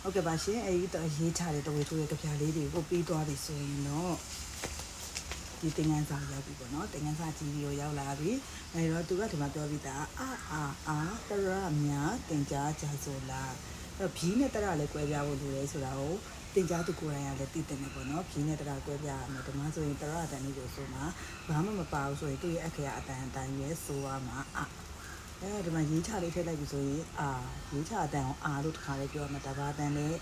ဟုတ်ကဲ့ပါရှင်အဲဒီရေးချတဲ့တဝေထိုးရဲ့ကြပြလေးတွေကိုပြီးသွားပြီဆိုရင်တော့ဒီသင်္ကန်းစာရောက်ပြီပေါ့နော်သင်္ကန်းစာကြီးကိုရောက်လာပြီအဲတော့သူကဒီမှာပြောပြီးသားအာတရမြတင်ကြားကြဆိုလားအဲ့ဘီးနဲ့တရလည်းကွဲပြားဖို့လိုတယ်ဆိုတာကိုတင်ကြားသူကိုယ်တိုင်ကလည်းသိတယ်ပေါ့နော်ဘီးနဲ့တရကွဲပြားရမယ်ဒီမှာဆိုရင်တရအတန်လေးကိုဆိုမှာဘာမှမပါဘူးဆိုရင်သူ့ရဲ့အခရာအတန်ပဲဆိုရမှာဒီမှာရေးချလေးထည့်လိုက်ပြီဆိုရင်ရေးချအတန်ကိုလို့တခါလေးပြောမှာဒါပါအတန်လေး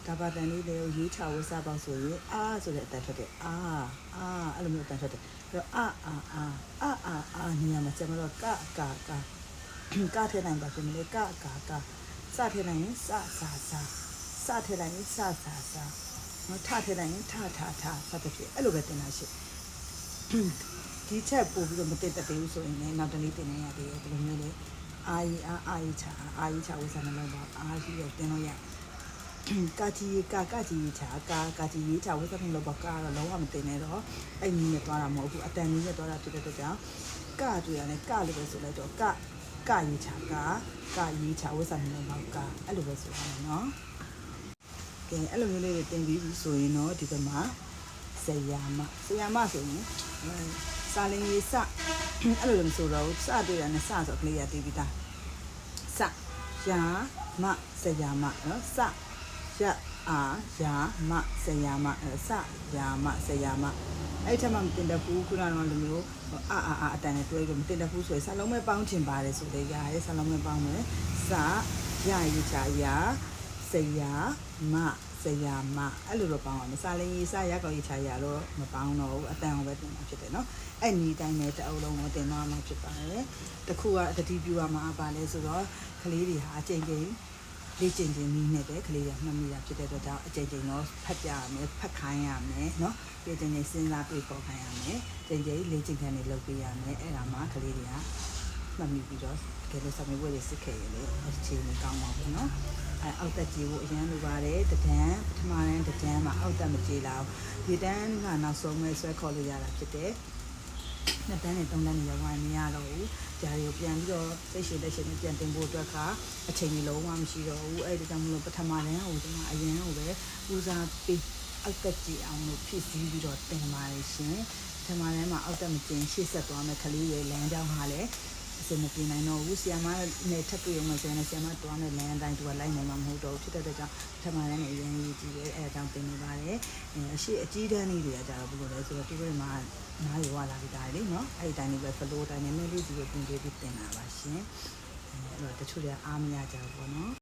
ဒါပါတန်လေးလေးကိုရေးချဝတ်စားပေါ့ဆိုရင်ဆိုတဲ့အတန်ထွက်တယ်အဲ့လိုမျိုးအတန်ထွက်တယ်အဲ့တော့နေရာမှာကျမတို့ကထည့်နိုင်ပါပြင်လေကစထည့်နိုင်ရင်စထည့်နိုင်ရင်စနော်ထထည့်နိုင်ရင်ထစသဖြင့်အဲ့လိုပဲတင်တာရှိဒီချက်ပို့ပြီးတော့မတက်တတ်သေးဘူးဆိုရင်လည်းနောက်တနေ့တင်နေရသေးတယ်ဒီလိုမျိုးလေအာကြီးချဝိစားနှလုံးပါရှိတော့တင်လို့ရကာကြီးချဝိစားနှလုံးပါကတော့လုံးဝမတင်နေတော့အဲ့နည်းနဲ့သွားတာမဟုတ်ဘူးအတန်နည်းနဲ့သွားတာဖြစ်တဲ့အတွက်ကြောင့်တွေ့ရတယ်လို့ပဲဆိုလိုက်တော့ရေးချဝိစားနှလုံးပါအဲ့လိုပဲဆိုရမယ်နော်ကဲအဲ့လိုမျိုးလေးတွေတင်ပြီးပြီဆိုရင်တော့ဒီဘက်မှာဆရာမဆိုရင်စာလင်းရေးစအဲ့လိုမျိုးဆိုတော့စတွေ့တာနဲ့စဆိုကလေးရတည်ပြီးသားစရာမဆရာမနော်စရရာမဆရာမစရာမဆရာမအဲ့ထက်မှမတင်တတ်ဘူးခုနကတော့လိုမျိုးအတန်နဲ့တွဲလို့မတင်တတ်ဘူးဆိုရင်စာလုံးမဲ့ပေါင်းချင်ပါတယ်ဆိုတဲ့ရတယ်စာလုံးမဲ့ပေါင်းမယ်စရရေးချရာဆရာမအဲ့လိုတော့ပေါင်းအောင်စာလင်းရေးစရကောက်ရေးချရာတော့မပေါင်းတော့ဘူးအတန်အောင်ပဲတင်မှာဖြစ်တယ်နော်အဲ့ဒီတိုင်းနဲ့တအုပ်လုံးကိုတင်သွားမှာဖြစ်ပါတယ်တခုကတတိပြူရမှာပါလဲဆိုတော့ကလေးတွေဟာအချိန်ချင်းလေ့ကျင့်ခြင်းနည်းနဲ့ပဲကလေးတွေမှတ်မိတာဖြစ်တဲ့အတွက်ကြောင့်အချိန်ချင်းတော့ဖတ်ပြရမယ်ဖတ်ခိုင်းရမယ်နော်ပြည်ချင်းချင်းစဉ်းစားတွေးခေါ်ခိုင်းရမယ်ချိန်ချင်းလေ့ကျင့်ခန်းတွေလုပ်ပေးရမယ်အဲ့ဒါမှကလေးတွေကမှတ်မိပြီးတော့ကဲလို့စာမေးပွဲတွေစစ်ခဲ့ရင်လေအခြေအနေကောင်းပါဘူးနော်အောက်တက်ကြီးကိုအရန်လိုပါတယ်တဒန်းပထမတန်းတဒန်းမှာအောက်တက်မကြေလောက်ဒီတန်းကနောက်ဆုံးပဲဆွဲခေါ်လို့ရတာဖြစ်တယ်နှစ်တန်းနဲ့သုံးတန်းနဲ့ရောက်မရတော့ဘူးဂျာရီကိုပြန်ပြီးတော့သိရှိနဲ့ပြန်တင်ဖို့အတွက်ကအချိန်ကြီးလုံးဝမရှိတော့ဘူးအဲ့ဒါကြောင့်မလို့ပထမတန်းကိုဒီမှာအရင်ကပဲဦးစားပေးအောက်တက်ကြီးအောင်လို့ဖြစ်စည်းပြီးတော့တင်ပါတယ်ရှင်ပထမတန်းမှာအောက်တက်မကျင်ရှေ့ဆက်သွားမယ်ကလေးရဲ့လမ်းကြောင်းဟာလည်းအစမပြေနိုင်တော့ဘူးဆီယမနဲ့ထပ်တွေ့အောင်မဆိုရင်ဆီယမတွားနဲ့လမ်းအတိုင်းသူကလိုက်နိုင်မှာမဟုတ်တော့ဘူးဖြစ်တဲ့ကြောင့်ပထမတန်းနဲ့အရင်ကြီးကြည့်ရဲအဲအကြောင်းတင်နေပါတယ်အရှိအကြီးတန်းလေးတွေကကြတော့ဘယ်လိုလဲဆိုတော့ဒီဘက်မှာနားရွာလာပြီးတာလေနော်အဲ့ဒီတိုင်းလေးပဲဖလိုတိုင်းနဲ့လေးစီကိုပြင်ပေးပြီးတင်တာပါရှင်အဲ့တော့တချို့တွေကအားမရကြဘူးပေါ့နော်